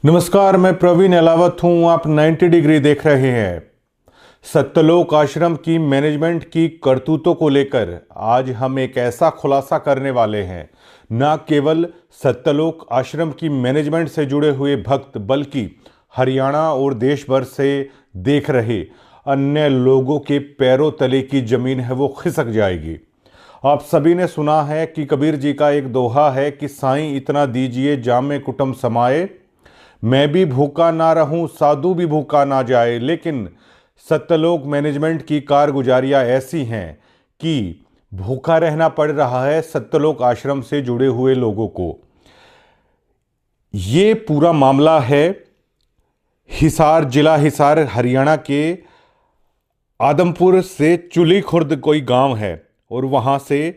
नमस्कार, मैं प्रवीण अलावत हूं। आप 90 डिग्री देख रहे हैं। सत्यलोक आश्रम की मैनेजमेंट की करतूतों को लेकर आज हम एक ऐसा खुलासा करने वाले हैं। न केवल सत्यलोक आश्रम की मैनेजमेंट से जुड़े हुए भक्त बल्कि हरियाणा और देश भर से देख रहे अन्य लोगों के पैरों तले की जमीन है वो खिसक जाएगी। आप सभी ने सुना है कि कबीर जी का एक दोहा है कि साईं इतना दीजिए जामे कुटुंब समाए, मैं भी भूखा ना रहूं साधु भी भूखा ना जाए। लेकिन सत्यलोक मैनेजमेंट की कारगुजारियां ऐसी हैं कि भूखा रहना पड़ रहा है सत्यलोक आश्रम से जुड़े हुए लोगों को। ये पूरा मामला है हिसार, जिला हिसार, हरियाणा के आदमपुर से चुली खुर्द कोई गांव है और वहां से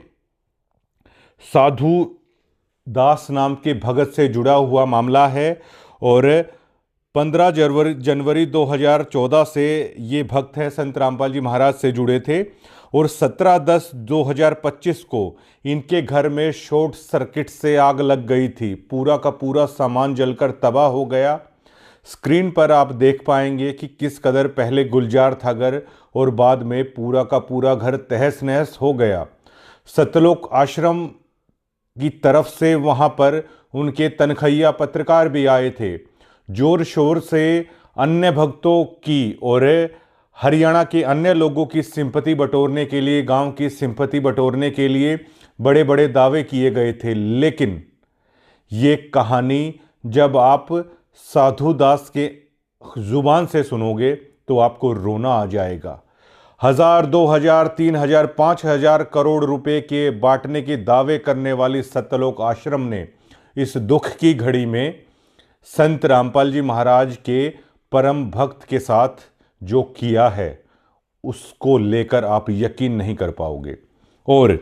साधु दास नाम के भगत से जुड़ा हुआ मामला है। और 15 जनवरी 2014 से ये भक्त हैं संत रामपाल जी महाराज से जुड़े थे और 17/10/2025 को इनके घर में शॉर्ट सर्किट से आग लग गई थी। पूरा का पूरा सामान जलकर तबाह हो गया। स्क्रीन पर आप देख पाएंगे कि किस कदर पहले गुलजार था घर और बाद में पूरा का पूरा घर तहस नहस हो गया। सत्यलोक आश्रम की तरफ से वहां पर उनके तनखैया पत्रकार भी आए थे। जोर शोर से अन्य भक्तों की और हरियाणा के अन्य लोगों की सिंपैथी बटोरने के लिए, गांव की सिंपैथी बटोरने के लिए बड़े बड़े दावे किए गए थे। लेकिन ये कहानी जब आप साधु दास के जुबान से सुनोगे तो आपको रोना आ जाएगा। 1000, 2000, 3000, 5000 करोड़ रुपए के बांटने के दावे करने वाली सत्यलोक आश्रम ने इस दुख की घड़ी में संत रामपाल जी महाराज के परम भक्त के साथ जो किया है उसको लेकर आप यकीन नहीं कर पाओगे। और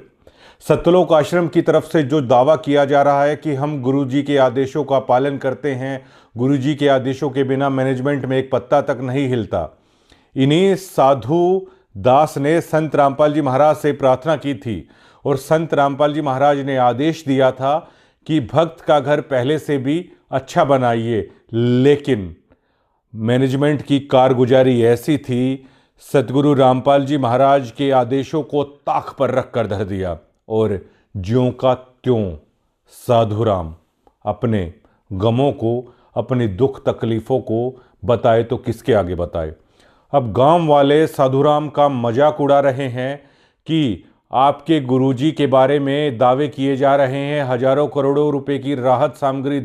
सत्यलोक आश्रम की तरफ से जो दावा किया जा रहा है कि हम गुरुजी के आदेशों का पालन करते हैं, गुरुजी के आदेशों के बिना मैनेजमेंट में एक पत्ता तक नहीं हिलता। इन्हीं साधु दास ने संत रामपाल जी महाराज से प्रार्थना की थी और संत रामपाल जी महाराज ने आदेश दिया था कि भक्त का घर पहले से भी अच्छा बनाइए। लेकिन मैनेजमेंट की कारगुजारी ऐसी थी, सतगुरु रामपाल जी महाराज के आदेशों को ताक पर रख कर धर दिया और ज्यों का त्यों साधुराम अपने गमों को, अपनी दुख तकलीफों को बताए तो किसके आगे बताए। अब गांव वाले साधुराम का मजाक उड़ा रहे हैं कि आपके गुरुजी के बारे में दावे किए जा रहे हैं, हजारों करोड़ों रुपए की राहत सामग्री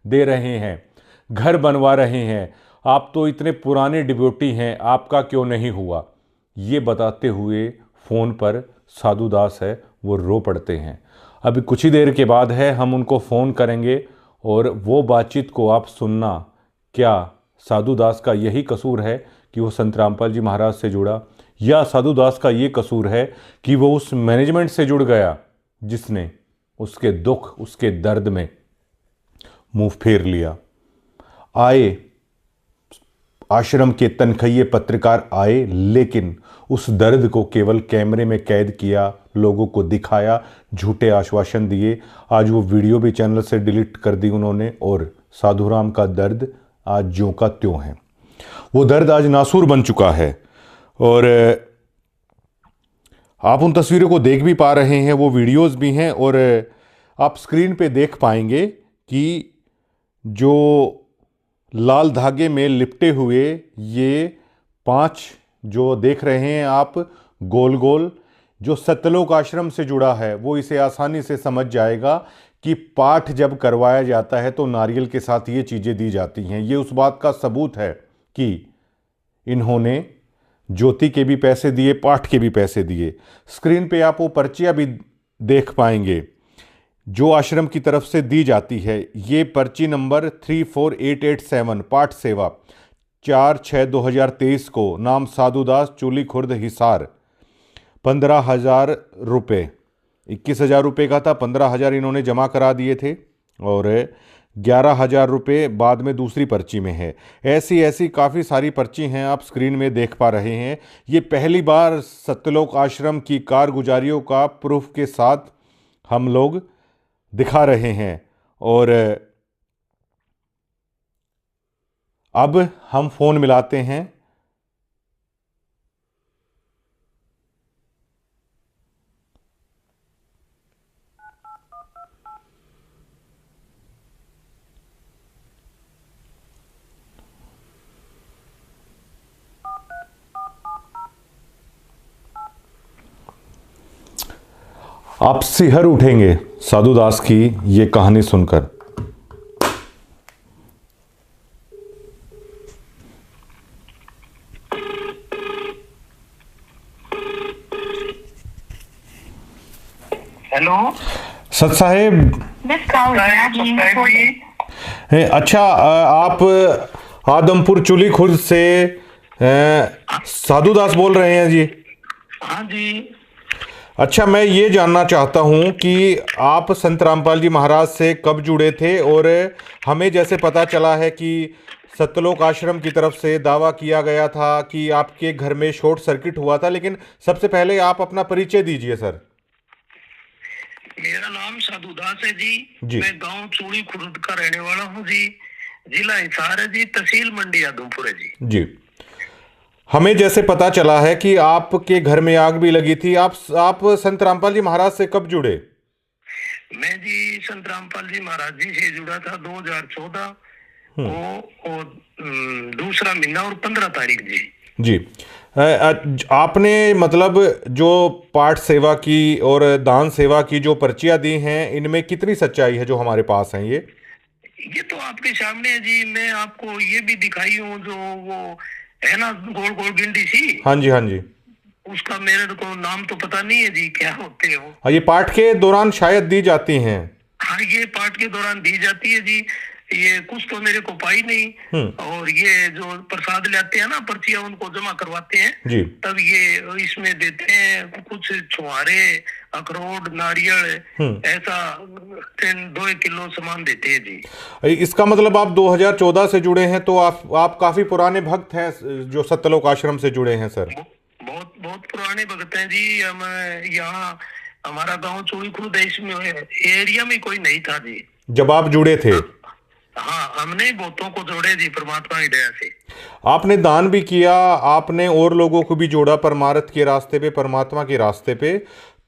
दे रहे हैं, घर बनवा रहे हैं, आप तो इतने पुराने डिब्यूटी हैं, आपका क्यों नहीं हुआ। ये बताते हुए फ़ोन पर साधु दास है वो रो पड़ते हैं। अभी कुछ ही देर के बाद है हम उनको फ़ोन करेंगे और वो बातचीत को आप सुनना। क्या साधु दास का यही कसूर है कि वो संत रामपाल जी महाराज से जुड़ा, या साधु दास का ये कसूर है कि वो उस मैनेजमेंट से जुड़ गया जिसने उसके दुख, उसके दर्द में मुंह फेर लिया। आए आश्रम के तनखैये पत्रकार आए, लेकिन उस दर्द को केवल कैमरे में कैद किया, लोगों को दिखाया, झूठे आश्वासन दिए। आज वो वीडियो भी चैनल से डिलीट कर दी उन्होंने और साधुराम का दर्द आज ज्यों का त्यों है। वो दर्द आज नासूर बन चुका है और आप उन तस्वीरों को देख भी पा रहे हैं, वो वीडियोस भी हैं और आप स्क्रीन पे देख पाएंगे कि जो लाल धागे में लिपटे हुए ये 5 जो देख रहे हैं आप गोल गोल, जो सत्यलोक आश्रम से जुड़ा है वो इसे आसानी से समझ जाएगा कि पाठ जब करवाया जाता है तो नारियल के साथ ये चीज़ें दी जाती हैं। ये उस बात का सबूत है कि इन्होंने ज्योति के भी पैसे दिए, पाठ के भी पैसे दिए। स्क्रीन पे आप वो पर्चियाँ भी देख पाएंगे जो आश्रम की तरफ से दी जाती है। ये पर्ची नंबर 34887 पाठ सेवा 4/6/2023 को, नाम साधुदास, चूली खुर्द, हिसार, 15,000 रुपये। 21,000 रुपये का था, 15,000 इन्होंने जमा करा दिए थे और 11,000 रुपये बाद में दूसरी पर्ची में है। ऐसी ऐसी काफ़ी सारी पर्ची हैं, आप स्क्रीन में देख पा रहे हैं। ये पहली बार सत्यलोक आश्रम की कारगुजारियों का प्रूफ के साथ हम लोग दिखा रहे हैं और अब हम फोन मिलाते हैं। आप सिहर उठेंगे साधु दास की ये कहानी सुनकर। हेलो सत साहेब। अच्छा, आप आदमपुर चुली खुर्द से साधु दास बोल रहे हैं जी? हाँ जी। अच्छा, मैं ये जानना चाहता हूँ कि आप संत रामपाल जी महाराज से कब जुड़े थे, और हमें जैसे पता चला है कि सत्यलोक आश्रम की तरफ से दावा किया गया था कि आपके घर में शॉर्ट सर्किट हुआ था, लेकिन सबसे पहले आप अपना परिचय दीजिए सर। मेरा नाम साधु दास है जी। मैं गांव चूड़ी खुर्द का रहने वाला हूँ जी। जिला हिसार है जी, तहसील मंडी आदमपुर है जी। हमें जैसे पता चला है कि आपके घर में आग भी लगी थी। आप संत रामपाल जी महाराज से कब जुड़े? मैं जी संत रामपाल जी महाराज जी से जुड़ा था 2014 और दूसरा महीना और 15 तारीख जी। आपने मतलब जो पाठ सेवा की और दान सेवा की जो पर्चियां दी हैं, इनमें कितनी सच्चाई है जो हमारे पास हैं? ये तो आपके सामने है जी। मैं आपको ये भी दिखाई हूँ, जो वो है ना गोल गोल गिंडी सी। हाँ जी, हाँ जी। उसका मेरे को नाम तो पता नहीं है जी, क्या होते हैं वो। हाँ, ये पाठ के दौरान शायद दी जाती हैं। हाँ, ये पाठ के दौरान दी जाती है जी। ये कुछ तो मेरे को पाई नहीं। और ये जो प्रसाद लाते हैं ना पर्चियां, उनको जमा करवाते हैं जी, तब ये इसमें देते हैं कुछ छुहारे, अखरोट, नारियल, ऐसा 2 किलो सामान देते हैं जी। इसका मतलब आप 2014 से जुड़े हैं, तो आप काफी पुराने भक्त हैं जो सत्यलोक आश्रम से जुड़े हैं सर। बहुत बहुत पुराने भक्त हैं जी। हम यहाँ हमारा गांव चूड़ी खुर्द है, इसमें एरिया में कोई नहीं था जी जब आप जुड़े थे। हाँ, हमने बहुतों को जोड़े जी परमात्मा की दया से। आपने दान भी किया, आपने और लोगों को भी जोड़ा परमार्थ के रास्ते पे, परमात्मा के रास्ते पे।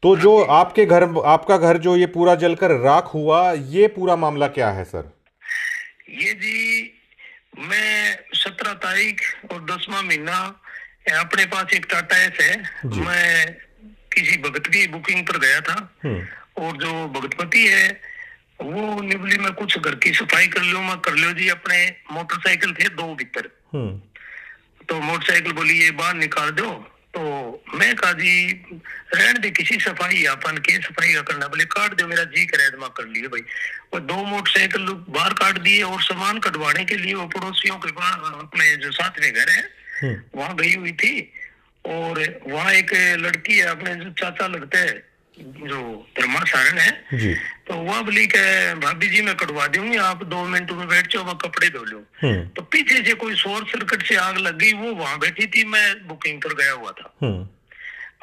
तो जो आपका घर जो ये पूरा जलकर राख हुआ, ये पूरा मामला क्या है सर? ये जी, मैं 17 तारीख और 10वां महीना अपने पास एक टाटा एस है, मैं किसी भगत की बुकिंग पर गया था। और जो भगतपति है वो निबली में कुछ घर की सफाई कर लो जी। अपने मोटरसाइकिल थे 2 भीतर, तो मोटरसाइकिल बोली ये बाहर निकाल दो। तो मैं कहा जी रहने दे, किसी सफाई अपन के सफाई का करना, बोले काट दो, मेरा जी करे तो कर लिए भाई। और 2 मोटरसाइकिल बाहर काट दिए, और सामान कटवाने के लिए वो पड़ोसियों के पास अपने जो साथ में घर है वहां गई हुई थी। और वहां एक लड़की है, अपने जो चाचा लगते है, जो धर्मा सारण है जी। तो वह बोली के भाभी जी मैं कटवा दूंगी, आप 2 मिनट में बैठ जाओ, मैं कपड़े धो लूं। तो पीछे से कोई शॉर्ट सर्किट से आग लग गई। वो वहां बैठी थी, मैं बुकिंग पर गया हुआ था।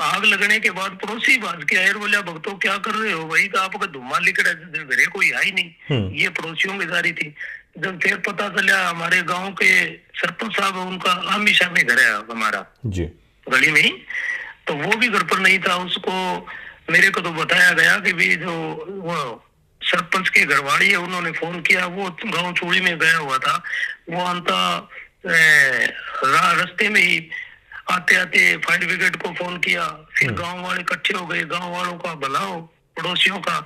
आग लगने के बाद पड़ोसी भाग के आए, बोला भक्तों क्या कर रहे हो भाई? तो आपका धुआं लिकड़ा, घरे कोई आई नहीं, ये पड़ोसियों की जारी थी। जब फिर पता चला हमारे गांव के सरपंच साहब, उनका हमेशा में घर है हमारा जी गली में ही, तो वो भी घर पर नहीं था। उसको मेरे को तो बताया गया कि भी जो वो सरपंच के घरवाली है, उन्होंने फोन किया। वो गांव चूड़ी में गया हुआ था। वो अंता रास्ते में ही आते आते फायर ब्रिगेड को फोन किया। फिर गांव वाले इकट्ठे हो गए, गांव वालों का भलाओ, पड़ोसियों का।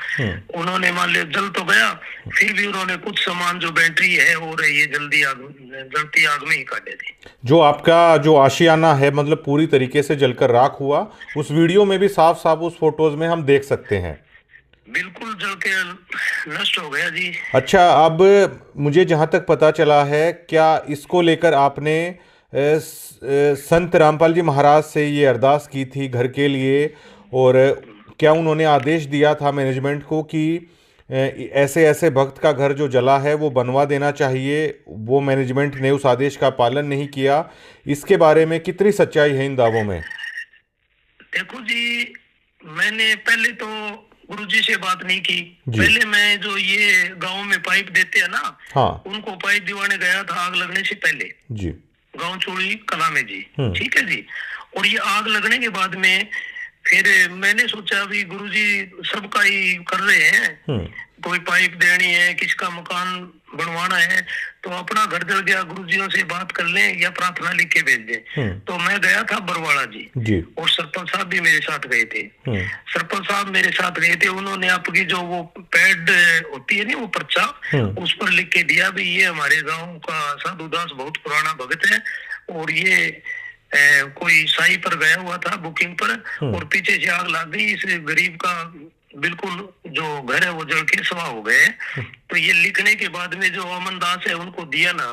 उन्होंने मान लिया जल तो गया, फिर भी उन्होंने कुछ सामान जो बैटरी है हो रही है जलती आग में ही काटे थे। जो आपका जो आशियाना है मतलब पूरी तरीके से जलकर राख हुआ, उस वीडियो में भी साफ साफ उस फोटोज में हम देख सकते हैं। बिल्कुल जल के नष्ट हो गया जी। अच्छा, अब मुझे जहां तक पता चला है, क्या इसको लेकर आपने संत रामपाल जी महाराज से ये अरदास की थी घर के लिए, और क्या उन्होंने आदेश दिया था मैनेजमेंट को कि ऐसे ऐसे भक्त का घर जो जला है वो बनवा देना चाहिए? वो मैनेजमेंट ने उस आदेश का पालन नहीं किया। इसके बारे में कितनी सच्चाई है इन दावों में? देखो जी, मैंने पहले तो गुरुजी से बात नहीं की। पहले मैं जो ये गांव में पाइप देते हैं ना, हाँ, उनको पाइप दिवाने गया था आग लगने से पहले जी, गांव चोड़ी कला में जी। ठीक है जी। और ये आग लगने के बाद में फिर मैंने सोचा भी गुरुजी सबका ही कर रहे हैं, कोई पाइप देनी है, किसका मकान बनवाना है, तो अपना घर जल गया, गुरुजियों से बात कर लें या प्रार्थना लिख के भेज दें। तो मैं गया था बरवाड़ा जी, और सरपंच साहब भी मेरे साथ गए थे। सरपंच साहब मेरे साथ गए थे, उन्होंने आपकी जो वो पैड होती है ना, वो पर्चा, उस पर लिख के दिया भी ये हमारे गाँव का साधुदास बहुत पुराना भगत है, और ये कोई साई पर गया हुआ था बुकिंग पर, और पीछे से आग लग गई, इस गरीब का बिल्कुल जो घर है वो जल के सवा हो गए। तो ये लिखने के बाद में जो अमन दास है उनको दिया ना,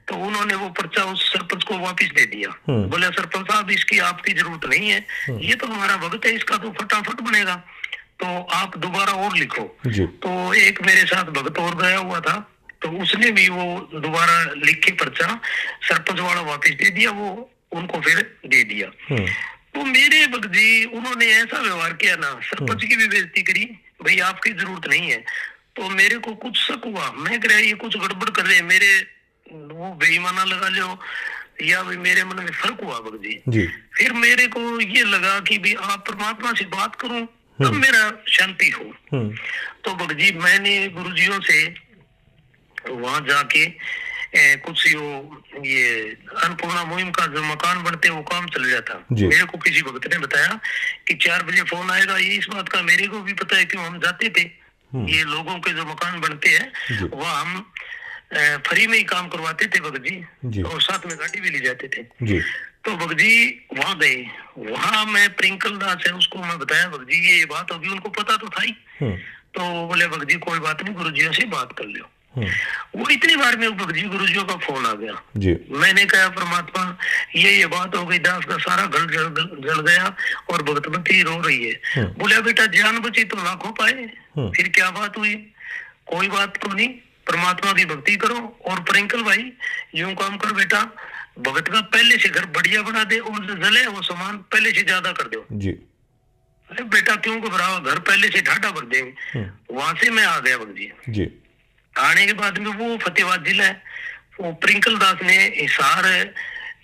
तो उन्होंने वो पर्चा उस सरपंच को वापस दे दिया। बोले सरपंच साहब इसकी आपकी जरूरत नहीं है, ये तो हमारा भगत है, इसका तो फटाफट बनेगा, तो आप दोबारा और लिखो। तो एक मेरे साथ भगत और गया हुआ था, तो उसने भी वो दोबारा लिख के पर्चा सरपंच वाला वापस दे दिया, वो उनको फिर दे दिया। तो मेरे भगत जी उन्होंने ऐसा व्यवहार किया ना, सरपंच की भी बेइज्जती करी, भाई आपकी जरूरत नहीं है। तो मेरे को कुछ शक हुआ, मैं कह रहा ये कुछ गड़बड़ कर रहे हैं, मेरे वो बेईमाना लगा लो या भाई मेरे मन में फर्क हुआ भगत जी। फिर मेरे को ये लगा कि भाई आप परमात्मा से बात करूं तब मेरा शांति हो। तो भगत जी मैंने गुरुजियों से वहां जाके कुछ ये अन्नपूर्णा मुहिम का जो मकान बनते वो काम चल रहा था। मेरे को किसी भगत ने बताया कि 4 बजे फोन आएगा, ये इस बात का मेरे को भी पता है, क्यों हम जाते थे, ये लोगों के जो मकान बनते हैं वह हम फ्री में ही काम करवाते थे भगत जी, और साथ में गाड़ी भी ले जाते थे। तो भगत जी वहां गए, वहां मैं प्रिंकल दास है उसको मैं बताया भगत जी ये बात होगी, उनको पता तो था ही। तो बोले भगत जी कोई बात नहीं, गुरुजियों से बात कर लो। वो इतनी बार में भगत जी गुरुजियों का फोन आ गया। मैंने कहा परमात्मा ये बात हो गई, दास का सारा घर जल गया और भगतमती रो रही है। बोले बेटा जान बची तो लाखों पाए, फिर क्या बात हुई, कोई बात तो नहीं, परमात्मा की भक्ति करो। और प्रिंकल भाई यूं काम कर बेटा, भगत का पहले से घर बढ़िया बना दे, और जो जले वो सामान पहले से ज्यादा कर दो। अरे बेटा क्यों घबराओ, घर पहले से ढाटा भर देंगे। वहां से मैं आ गया भगत जी। आने के बाद में वो फतेहाबाद जिला है, वो प्रिंकल दास ने हिसार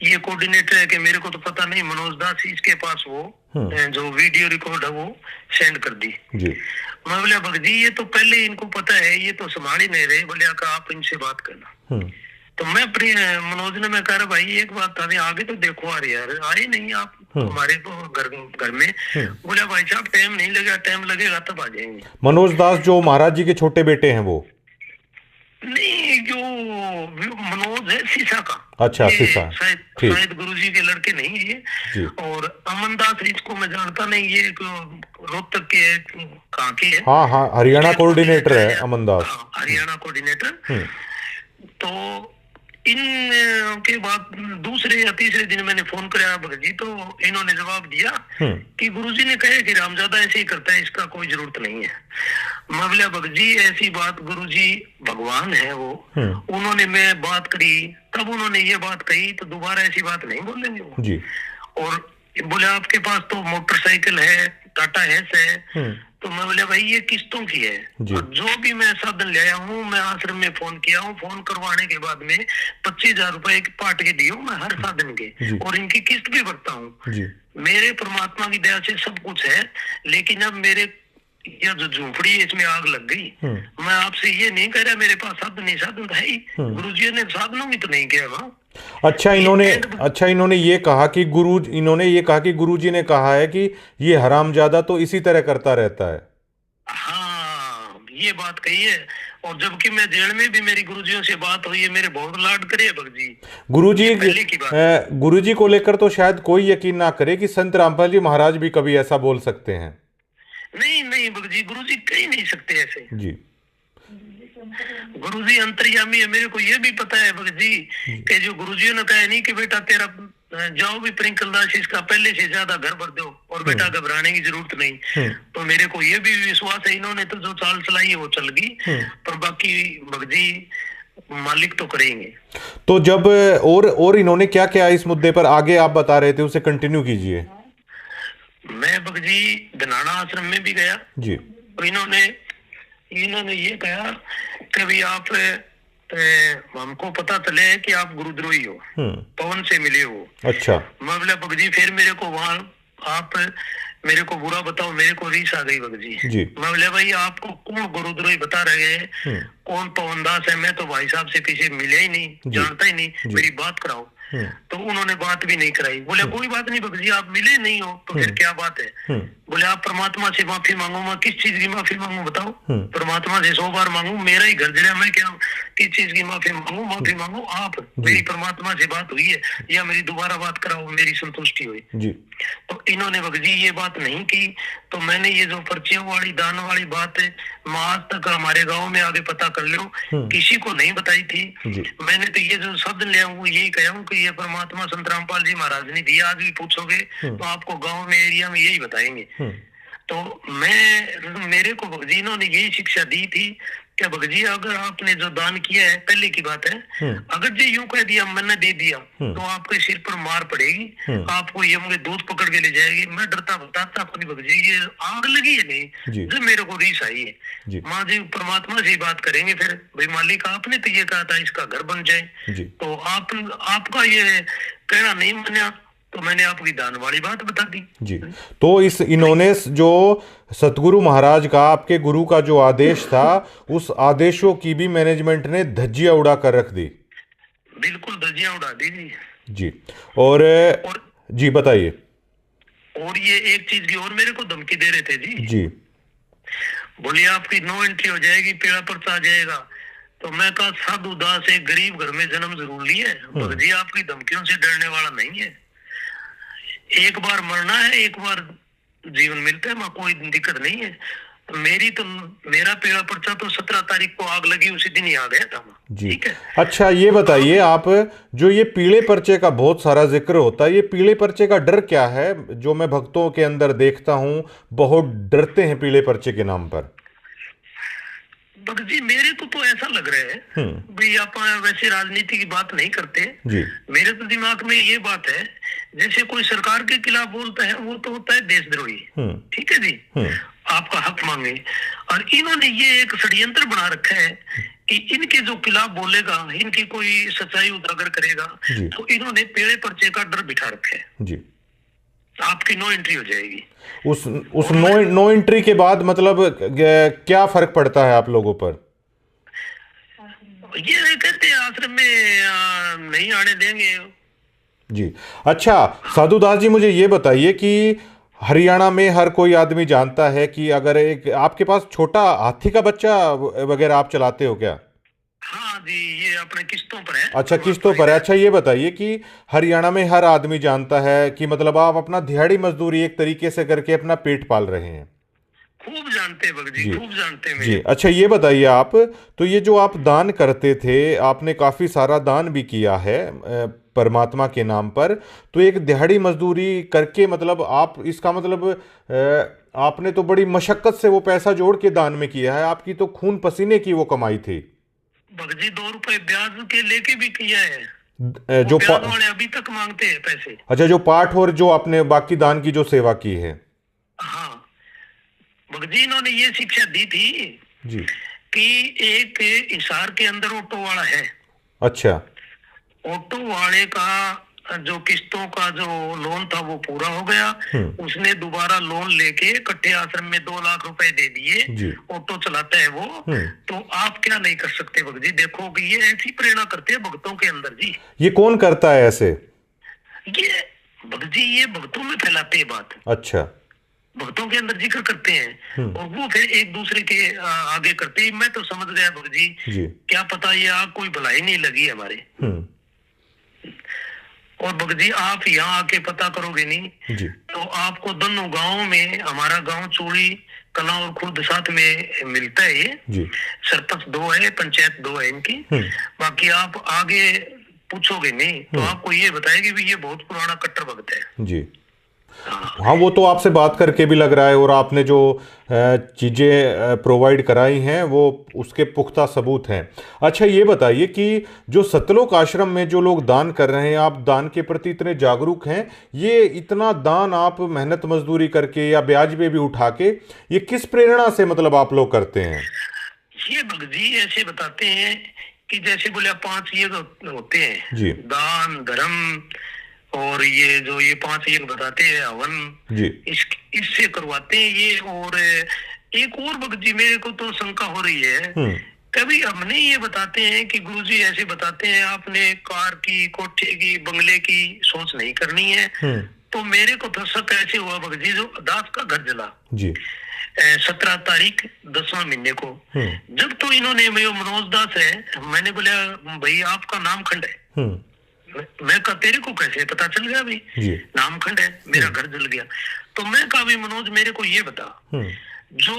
ये कोऑर्डिनेटर है कि मेरे को तो पता नहीं, मनोज दास इसके पास वो जो वीडियो रिकॉर्ड है वो सेंड कर दी। मैं बोला भगत जी ये तो पहले इनको पता है, ये तो संभाल ही नहीं रहे, बोले आप इनसे बात करना। तो मैं मनोज ने मैं कह रहा भाई एक बात था, आगे तो देखो आ रही यार, आए नहीं आप हमारे को घर में। बोला भाई साहब टाइम नहीं लगेगा, टाइम लगेगा तब आ जाएंगे। मनोज दास जो महाराज जी के छोटे बेटे हैं वो नहीं, जो मनोज है सीसा का। अच्छा सीसा, शायद गुरुजी के लड़के नहीं है ये। और अमन दास इसको मैं जानता नहीं, ये रोहतक के कहाँ के है। हाँ हरियाणा कोऑर्डिनेटर है अमन दास, हरियाणा कोऑर्डिनेटर। तो इन के बाद दूसरे या तीसरे दिन मैंने फोन कराया भगत जी, तो इन्होंने जवाब दिया कि गुरुजी ने कहे कि रामजादा ऐसे ही करता है, इसका कोई जरूरत नहीं है। मैं बोला भगत जी ऐसी बात, गुरुजी भगवान है वो, उन्होंने मैं बात करी तब उन्होंने ये बात कही, तो दोबारा ऐसी बात नहीं बोलेंगे वो। और बोले आपके पास तो मोटरसाइकिल है, टाटा हैस है। तो मैं बोला भाई ये किस्तों की है, जो भी मैं साधन ले आया हूँ, मैं आश्रम में फोन किया हूँ, फोन करवाने के बाद में 25,000 रुपए पाट के दिए मैं हर साधन के, और इनकी किस्त भी भरता हूँ। मेरे परमात्मा की दया से सब कुछ है, लेकिन अब मेरे यह जो झूंपड़ी है इसमें आग लग गई। मैं आपसे ये नहीं कह रहा मेरे पास साधन नहीं, साधन है ही, गुरुजी ने साधनों की तो नहीं किया वहाँ। अच्छा इन्होंने ये कहा कि गुरुजी ने कहा है कि ये हरामजादा तो इसी तरह करता रहता है। हाँ ये बात कही है, और जबकि मैं जेल में भी मेरी गुरुजियों से बात हुई है, मेरे बहुत लाड करे भगत जी। गुरुजी को लेकर तो शायद कोई यकीन ना करे कि संत रामपाल जी महाराज भी कभी ऐसा बोल सकते हैं। नहीं भगत जी, गुरुजी कह नहीं सकते ऐसे जी। गुरुजी अंतर्यामी है, मेरे को ये भी पता है भगत जी कि जो गुरुजियों ने कहा नहीं कि बेटा तेरा जाओ भी प्रिंकल दास इसका पहले से ज्यादा घर भर दो, और बेटा घबराने की जरूरत नहीं। तो मेरे को ये भी विश्वास है, इन्होंने तो जो चाल चलाई है वो चल गई, पर बाकी भगत जी मालिक तो करेंगे। तो जब और इन्होंने क्या क्या इस मुद्दे पर आगे आप बता रहे थे उसे कंटिन्यू कीजिए। मैं भगत जी धनाना आश्रम में भी गया जी, तो इन्होंने ये कहा कि भाई आप हमको पता चले कि आप गुरुद्रोही हो, पवन से मिले हो। अच्छा। मैं बोला भगत जी फिर मेरे को वहां आप मेरे को बुरा बताओ, मेरे को रीस आ गई भगत जी। मैं बोले भाई आपको कौन गुरुद्रोही बता रहे हैं, कौन पवनदास है? मैं तो भाई साहब से किसी मिले ही नहीं, जानता ही नहीं, मेरी बात कराओ। तो उन्होंने बात भी नहीं कराई। बोले कोई बात नहीं भगत जी, आप मिले नहीं हो तो फिर क्या बात है? बोले आप परमात्मा से माफी मांगो। मैं किस चीज की माफी मांगू बताओ? परमात्मा से 100 बार मांगू, मेरा ही घर जड़ा, मैं क्या किस चीज की माफी मांगू? माफी मांगो आप, मेरी परमात्मा से बात हुई है या मेरी दोबारा बात कराओ, मेरी संतुष्टि हुई। तो इन्होंने भगत जी ये बात नहीं की। तो मैंने ये जो पर्चियों वाली दान वाली बात है, मैं आज तक हमारे गाँव में आगे पता कर लो, किसी को नहीं बताई थी। मैंने तो ये जो शब्द लिया हूँ यही कहा हूँ कि ये परमात्मा संत रामपाल जी महाराज ने दिया। आज भी पूछोगे तो आपको गांव में एरिया में यही बताएंगे। तो मेरे को भगत जी इन्होंने यही शिक्षा दी थी कि भगत जी अगर आपने जो दान किया है, पहले की बात है, अगर जो यूं कह दिया मैंने दे दिया तो आपके सिर पर मार पड़ेगी, आपको यम के दूध पकड़ के ले जाएगी। मैं डरता बताता अपनी भगत जी ये आग लगी है नहीं जो मेरे को रीस आई है। माँ जी परमात्मा से बात करेंगे फिर, भाई मालिक आपने तो ये कहा था इसका घर बन जाए, तो आपका ये कहना नहीं माना तो मैंने आपकी दान वाली बात बता दी। जी। तो इन्होंने जो सतगुरु महाराज का, आपके गुरु का जो आदेश था, उस आदेशों की भी मैनेजमेंट ने धज्जियां उड़ा कर रख दी। बिल्कुल धज्जियां उड़ा दी जी। और जी बताइए। और ये एक चीज की और मेरे को धमकी दे रहे थे जी। बोलिए आपकी नो एंट्री हो जाएगी, पीड़ा पर्चा आ जाएगा। तो मैं कहा साधु दास एक गरीब घर में जन्म जरूर लिए, भगत जी आपकी धमकियों से डरने वाला नहीं है। एक बार मरना है, एक बार जीवन मिलता है, कोई दिक्कत नहीं है। तो मेरा पीड़ा पर्चा तो 17 तारीख को आग लगी उसी दिन ही आ गया था। ठीक है। अच्छा ये बताइए आप, जो ये पीले पर्चे का बहुत सारा जिक्र होता है, ये पीले पर्चे का डर क्या है? जो मैं भक्तों के अंदर देखता हूँ बहुत डरते हैं पीले पर्चे के नाम पर। भगत जी मेरे को तो ऐसा लग रहा है भाई, आप वैसे राजनीति की बात नहीं करते जी। मेरे तो दिमाग में ये बात है, जैसे कोई सरकार के खिलाफ बोलता है वो तो होता है देशद्रोही। ठीक है जी, आपका हक मांगे। और इन्होंने ये एक षड्यंत्र बना रखा है कि इनके जो खिलाफ बोलेगा, इनकी कोई सच्चाई उजागर करेगा, तो इन्होंने पीले पर्चे का डर बिठा रखा है जी। आपकी नो एंट्री हो जाएगी। उस नो एंट्री के बाद मतलब क्या फर्क पड़ता है आप लोगों पर? ये कहते हैं आश्रम में नहीं आने देंगे जी। अच्छा साधुदास जी मुझे ये बताइए कि हरियाणा में हर कोई आदमी जानता है कि अगर एक आपके पास छोटा हाथी का बच्चा वगैरह आप चलाते हो क्या? हाँ जी, ये अपने किस्तों पर है। अच्छा किस्तों पर है। अच्छा ये बताइए कि हरियाणा में हर आदमी जानता है कि मतलब आप अपना दिहाड़ी मजदूरी एक तरीके से करके अपना पेट पाल रहे हैं। खूब जानते हैं भगत जी, खूब जानते हैं जी। अच्छा ये बताइए आप, तो ये जो आप दान करते थे, आपने काफी सारा दान भी किया है परमात्मा के नाम पर, तो एक दिहाड़ी मजदूरी करके मतलब आप इसका मतलब आपने तो बड़ी मशक्कत से वो पैसा जोड़ के दान में किया है, आपकी तो खून पसीने की वो कमाई थी। भगत जी 2 रुपए ब्याज के लेके भी किया है, जो ब्याज वाले अभी तक मांगते हैं पैसे। अच्छा जो पाठ और जो आपने बाकी दान की जो सेवा की है। हाँ भगत जी इन्होंने ये शिक्षा दी थी जी कि एक हिसार के अंदर ऑटो वाला है। अच्छा। ऑटो वाले का जो किस्तों का जो लोन था वो पूरा हो गया, उसने दोबारा लोन लेके इकट्ठे आश्रम में 2 लाख रुपए दे दिए, ऑटो चलाता है वो। तो आप क्या नहीं कर सकते भगत जी? देखो कि ये ऐसी प्रेरणा करते हैं भक्तों के अंदर जी। ये कौन करता है ऐसे? ये भगत जी ये भक्तों में फैलाते हैं बात। अच्छा। भक्तों के अंदर जिक्र करते हैं और वो फिर एक दूसरे के आगे करते हैं। मैं तो समझ गया भगत जी, क्या पता ये आग कोई भलाई नहीं लगी हमारे। और भगत जी आप यहाँ आके पता करोगे नहीं जी, तो आपको दोनों गाँव में, हमारा गाँव चूड़ी कला और खुर्द साथ में मिलता है ये जी। सरपंच 2 है, पंचायत 2 है इनकी। बाकी आप आगे पूछोगे नहीं तो आपको ये बताएगी भी ये बहुत पुराना कट्टर भगत है जी। हाँ, वो तो आपसे बात करके भी लग रहा है, और आपने जो चीज़ें प्रोवाइड कराई हैं वो उसके पुख्ता सबूत हैं। अच्छा, ये बताइए कि जो सतलोक आश्रम में जो लोग दान कर रहे हैं, आप दान के प्रति इतने जागरूक हैं, ये इतना दान आप मेहनत मजदूरी करके या ब्याज पे भी उठा के, ये किस प्रेरणा से मतलब आप लोग करते हैं? ये भगत जी ऐसे बताते हैं कि जैसे बोले 5 ये होते हैं, जी दान, धर्म, और ये जो ये 5 ये बताते हैं हवन, जी इससे करवाते हैं ये। और एक और भगत जी मेरे को तो शंका हो रही है, कभी हमने ये बताते हैं कि गुरुजी ऐसे बताते हैं आपने कार की, कोठे की, बंगले की सोच नहीं करनी है, तो मेरे को तो शक ऐसे हुआ भगत जी, जो दास का घर जला जी 17 तारीख 10वां महीने को, जब तो इन्होंने, मनोज दास है, मैंने बोला भाई आपका नामखंड है, मैं कहा तेरे को कैसे पता चल गया भाई नामखंड है, मेरा घर जल गया। तो मैं कहा भाई मनोज मेरे को ये बता, जो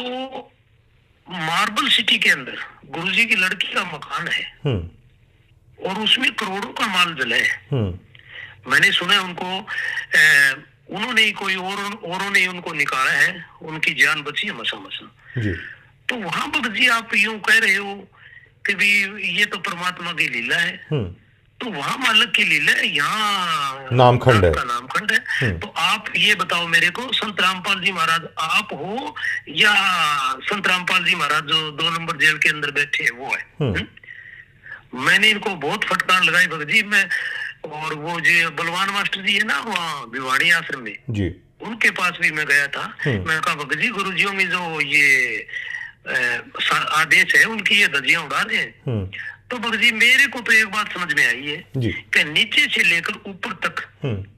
मार्बल सिटी के अंदर गुरुजी की लड़की का मकान है और उसमें करोड़ों का माल जला है, मैंने सुना उनको उन्होंने ही कोई औरों ने उनको निकाला है, उनकी जान बची है मसा मसा। तो वहां भगत जी आप यूं कह रहे हो कि भी ये तो परमात्मा की लीला है, तो वहां मालिक की लीला है, यहाँ नामखंड है, का नामखंड है। तो आप ये बताओ मेरे को, संत रामपाल जी महाराज आप हो या संत रामपाल जी महाराज जो 2 नंबर जेल के अंदर बैठे हैं वो है? मैंने इनको बहुत फटकार लगाई भगत जी मैं, और वो जो बलवान मास्टर जी है ना वहाँ भिवाड़ी आश्रम में जी, उनके पास भी मैं गया था। मैं कहा भगत जी गुरुजियों में जो ये आदेश है उनकी ये धज्जियां उड़ा रहे हैं। तो भगत जी मेरे को तो एक बात समझ में आई है कि नीचे से लेकर ऊपर तक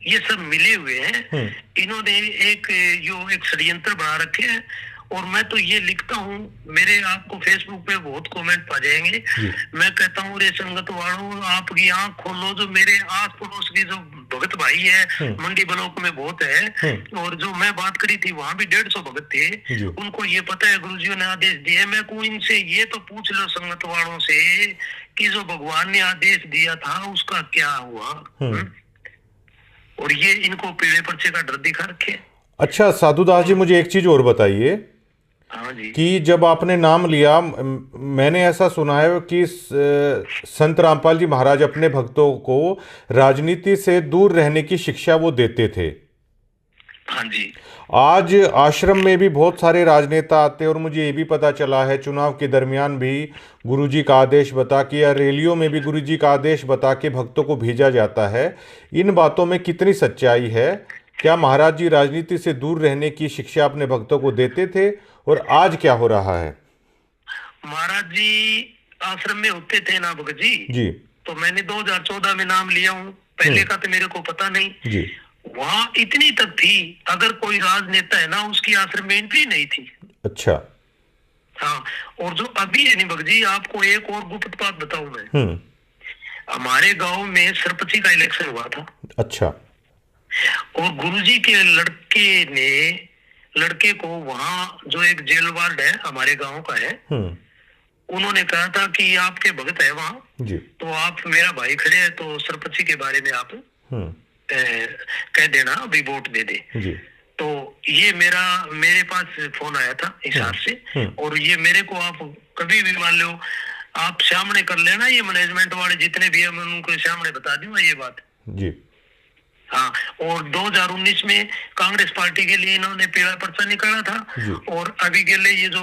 ये सब मिले हुए हैं, इन्होंने एक षड्यंत्र बना रखे हैं। और मैं तो ये लिखता हूँ, मेरे आपको फेसबुक पे बहुत कमेंट पा जाएंगे, मैं कहता हूँ रे संगत वालों आपकी आंख खोलो, जो मेरे आस पड़ोस के जो भगत भाई है मंडी ब्लॉक में बहुत है, और जो मैं बात करी थी वहां भी 150 भगत थे, उनको ये पता है गुरुजियों ने आदेश दिए। मैं को इनसे ये तो पूछ लो संगत वालों से कि जो भगवान ने आदेश दिया था उसका क्या हुआ, और ये इनको पीले पर्चे का डर दिखा रखे। अच्छा साधुदास जी, मुझे एक चीज और बताइए कि जब आपने नाम लिया, मैंने ऐसा सुना है कि संत रामपाल जी महाराज अपने भक्तों को राजनीति से दूर रहने की शिक्षा वो देते थे। हाँ जी। आज आश्रम में भी बहुत सारे राजनेता आते हैं, और मुझे ये भी पता चला है चुनाव के दरमियान भी गुरुजी का आदेश बता के, या रैलियों में भी गुरुजी का आदेश बता के भक्तों को भेजा जाता है। इन बातों में कितनी सच्चाई है? क्या महाराज जी राजनीति से दूर रहने की शिक्षा अपने भक्तों को देते थे, और आज क्या हो रहा है? महाराज जी आश्रम में होते थे ना भगत जी, तो मैंने 2014 में नाम लिया हूँ, पहले का तो मेरे को पता नहीं जी। वहाँ इतनी तक थी, अगर कोई राजनेता है ना उसकी आश्रम में एंट्री नहीं थी। अच्छा। हाँ, और जो अभी है नहीं भगत जी, आपको एक और गुप्त बात बताऊं मैं, हमारे गांव में सरपंची का इलेक्शन हुआ था। अच्छा। और गुरुजी के लड़के को वहाँ जो एक जेल वार्ड है हमारे गांव का है, उन्होंने कहा था कि आपके भगत है वहाँ, तो आप मेरा भाई खड़े हैं तो सरपंची के बारे में आप कह देना, अभी वोट दे दे। तो ये मेरे पास फोन आया था हिसार से, और ये मेरे को आप कभी भी मान लो आप सामने कर लेना, ये मैनेजमेंट वाले जितने भी है मैं उनको सामने बता दूंगा ये बात जी। हाँ, और 2019 में कांग्रेस पार्टी के लिए इन्होंने पीला पर्चा निकाला था, और अभी के लिए ये जो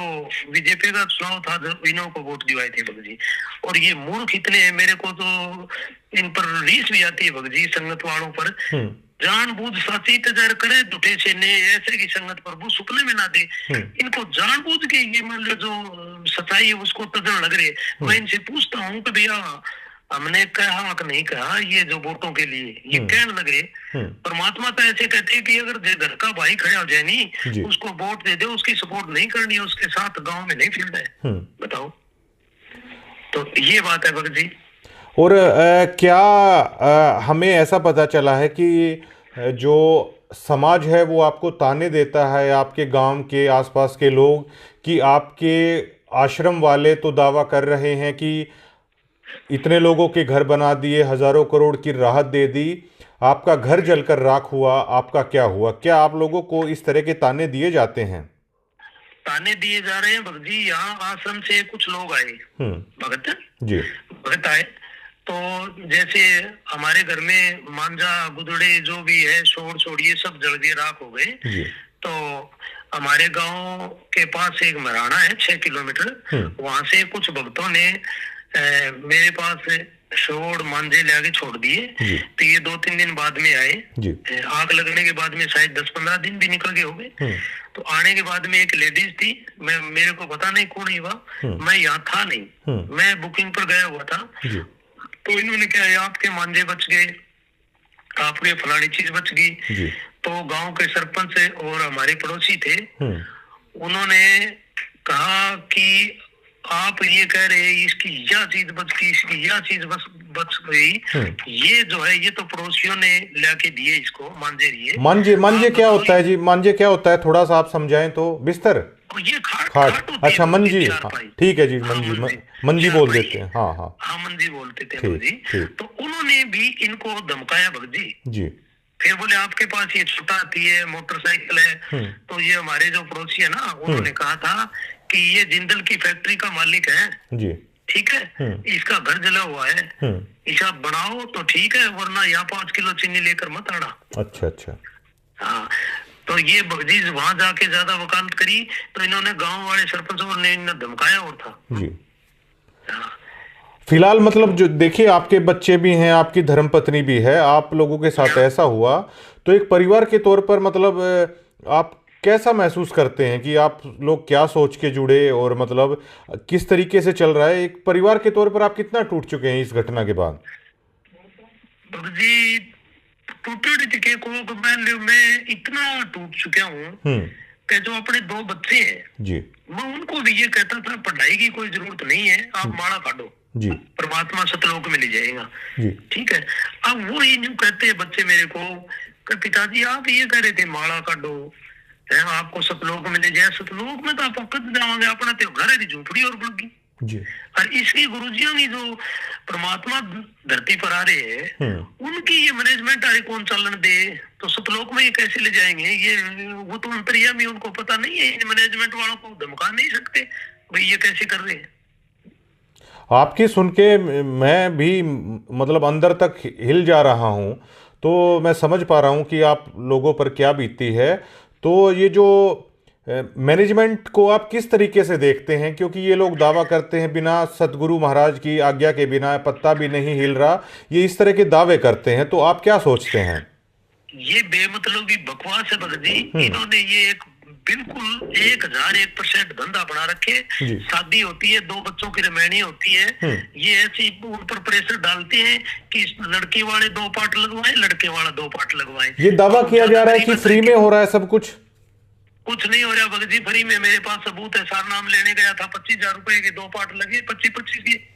बीजेपी का चुनाव था इन्हों को वोट दिवाए थे भगत जी। और ये मूर्ख इतने हैं, मेरे को तो इन पर रीस भी आती है भगत जी, संगत वालों पर। जानबूझ साथी इंतजार करे झूठे से ने ऐसे की संगत प्रभु सुपने में ना दे, इनको जानबूझ के ये मान लो जो सच्चाई है उसको तजन लग रहे। मैं इनसे पूछता हूँ कि भैया हमने कहा कि नहीं कहा, ये जो वोटों के लिए ये कहने लगे, परमात्मा तो ऐसे कहते हैं कि अगर घर का भाई खड़ा हो जाए नहीं उसको वोट दे दे, उसकी सपोर्ट नहीं करनी है, उसके साथ गांव में नहीं फिरना है। बताओ, तो ये बात है भगत जी। और क्या हमें ऐसा पता चला है कि जो समाज है वो आपको ताने देता है, आपके गांव के आसपास के लोग, कि आपके आश्रम वाले तो दावा कर रहे हैं कि इतने लोगों के घर बना दिए, हजारों करोड़ की राहत दे दी, आपका घर जलकर राख हुआ, आपका क्या हुआ? क्या आप लोगों को इस तरह के ताने दिए जाते हैं? ताने दिए जा रहे हैं भगत जी। यहाँ आश्रम से कुछ लोग आए, भगत जी भगत आए, तो जैसे हमारे घर में मांझा गुदड़े जो भी है, शोर छोड़िए सब जल गए, राख हो गए। जी तो हमारे गांव के पास एक मराना है 6 किलोमीटर, वहां से कुछ भक्तों ने मेरे पास शोर मांझे ले आके छोड़ दिए। तो ये 2-3 दिन बाद में आए। आग लगने के बाद में शायद 10-15 दिन भी निकल गए हो गए। तो आने के बाद में एक लेडीज थी, मेरे को पता नहीं कौन ही वह, मैं यहाँ था नहीं, मैं बुकिंग पर गया हुआ था। तो इन्होंने क्या है, आपके मांझे बच गए, आपके फलानी चीज बच गई। तो गांव के सरपंच और हमारे पड़ोसी थे, उन्होंने कहा कि आप ये कह रहे हैं इसकी यह चीज बच गई, इसकी यह चीज बच गई, ये जो है ये तो पड़ोसियों ने लाके दिए इसको मांझे। ये मांझे क्या होता है जी? मांझे क्या होता है, थोड़ा सा आप समझाएं तो। बिस्तर, ये खाट अच्छा मंजी, ठीक है जी, मंजी बोल देते हैं। हाँ हाँ हाँ, मंजी बोलते थे जी। तो उन्होंने भी इनको धमकाया भगत जी। फिर बोले आपके पास ये छोटा हाथी है, मोटरसाइकिल है। तो ये हमारे जो पड़ोसी है ना, उन्होंने कहा था कि ये जिंदल की फैक्ट्री का मालिक है जी, ठीक है, इसका घर जला हुआ है, इसे आप बनाओ तो ठीक है, वरना यहाँ 5 किलो चीनी लेकर मत आना। अच्छा हाँ। तो ये भगजी वहां जाके ज्यादा वकालत करी, तो इन्होंने गांव वाले सरपंच और ने इन्हें धमकाया और था जी। फिलहाल मतलब जो देखिए, आपके बच्चे भी हैं, आपकी धर्मपत्नी भी है, आप लोगों के साथ ऐसा हुआ, तो एक परिवार के तौर पर मतलब आप कैसा महसूस करते हैं कि आप लोग क्या सोच के जुड़े और मतलब किस तरीके से चल रहा है? एक परिवार के तौर पर आप कितना टूट चुके हैं इस घटना के बाद? जी टूटे को मैं इतना टूट चुका हूँ कि जो अपने 2 बच्चे हैं जी, मैं उनको भी ये कहता था पढ़ाई की कोई जरूरत नहीं है, आप माला काटो जी, परमात्मा सतलोक में ले जाएगा जी, ठीक है। अब वो ही न्यू कहते हैं बच्चे मेरे को कि पिताजी आप ये कह रहे थे माला काटो है, आपको सतलोक में ले जाए। सतलोक में तो आप कद जाओगे, अपना तो घर है, झूपड़ी और बड़गी जी। और इसकी गुरुजियों की जो परमात्मा धरती पर आ रहे हैं, उनकी ये मैनेजमेंट आए कौन चलन दे, तो सतलोक में ये कैसे ले जाएंगे? ये वो तो अंतर्यामी, उनको पता नहीं है, इन मैनेजमेंट वालों को धमका नहीं सकते भाई ये कैसे कर रहे हैं। आपकी सुन के मैं भी मतलब अंदर तक हिल जा रहा हूं, तो मैं समझ पा रहा हूं कि आप लोगों पर क्या बीतती है। तो ये जो मैनेजमेंट को आप किस तरीके से देखते हैं? क्योंकि ये लोग दावा करते हैं बिना सतगुरु महाराज की आज्ञा के बिना पत्ता भी नहीं हिल रहा, ये इस तरह के दावे करते हैं, तो आप क्या सोचते हैं? ये बेमतलबी बकवास है भगत जी। इन्होंने ये एक बिल्कुल 1001% धंधा बना रखे। शादी होती है, 2 बच्चों की रमैनी होती है, ये ऐसी उन पर प्रेशर डालते हैं कि लड़की वाले 2 पार्ट लगवाएं, लड़के वाला 2 पार्ट लगवाएं। ये दावा किया जा रहा है कि फ्री में हो रहा है सब कुछ। कुछ नहीं हो रहा भगत जी फ्री में। मेरे पास सबूत है, सार नाम लेने गया था, 25,000 रुपए के 2 पार्ट लगे, 25 के।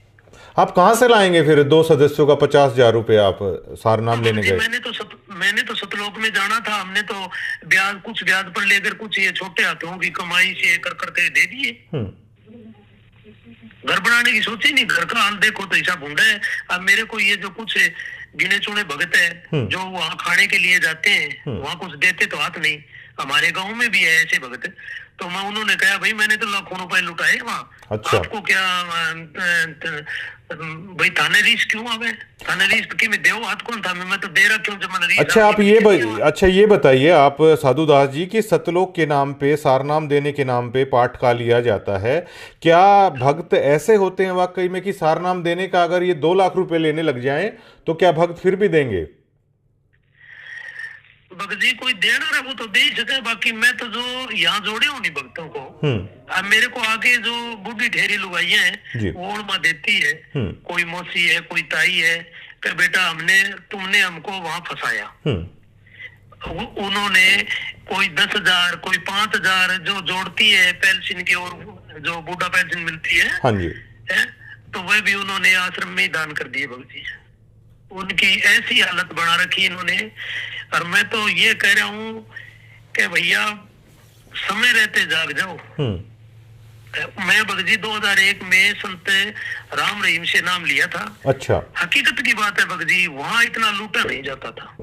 आप कहां से लाएंगे फिर 2 सदस्यों का 50,000 रुपए? आप सार नाम लेने गए? मैंने तो सतलोक में जाना था, हमने तो कुछ ब्याज पर लेकर कुछ ये छोटे हाथों की कमाई से कर करके दे दिए। घर बनाने की सोची नहीं, घर का हाल देखो तो ऐसा भूंडा है। अब मेरे को ये जो कुछ गिने चुने भगत है जो वहाँ खाने के लिए जाते हैं, वहाँ कुछ देते तो हाथ नहीं। हमारे गांव में भी है ऐसे भगत। तो मैं उन्होंने कहा भाई मैंने तो लाखों रुपए लुटाए वहाँ, अच्छा। आपको क्या भाई थाने रीस क्यों आवे? थाने रीस की मैं देव हाथ कौन था, मैं तो दे रहा क्यों जब मैंने रीस। अच्छा ये बताइए आप साधु दास जी कि सतलोक के नाम पे, सारनाम देने के नाम पे पाठ का लिया जाता है, क्या भक्त ऐसे होते हैं वाकई में कि सारनाम देने का अगर ये 2 लाख रुपए लेने लग जाएं तो क्या भक्त फिर भी देंगे? भगत जी कोई देना रहा वो तो दे ही सके, बाकी मैं तो जो यहाँ जोड़े हूँ नहीं भक्तों को, अब मेरे को आगे जो बूढ़ी ढेरी लुगाइयां हैं वो उनमा देती है, कोई मौसी है, कोई ताई है, कि बेटा तुमने हमको वहां फंसाया। उन्होंने कोई 10,000 कोई 5,000 जो जोड़ती है पेंशन की, और जो बूढ़ा पेंशन मिलती है, हाँ जी, तो वह भी उन्होंने आश्रम में ही दान कर दिए भगत जी। उनकी ऐसी हालत बना रखी इन्होंने। और मैं तो ये कह रहा हूँ कि भैया समय रहते जाग जाओ, मैं भगत जी 2001 में संत राम रहीम से नाम लिया था। अच्छा। हकीकत की बात है भगत जी, वहाँ इतना लूटा नहीं जाता था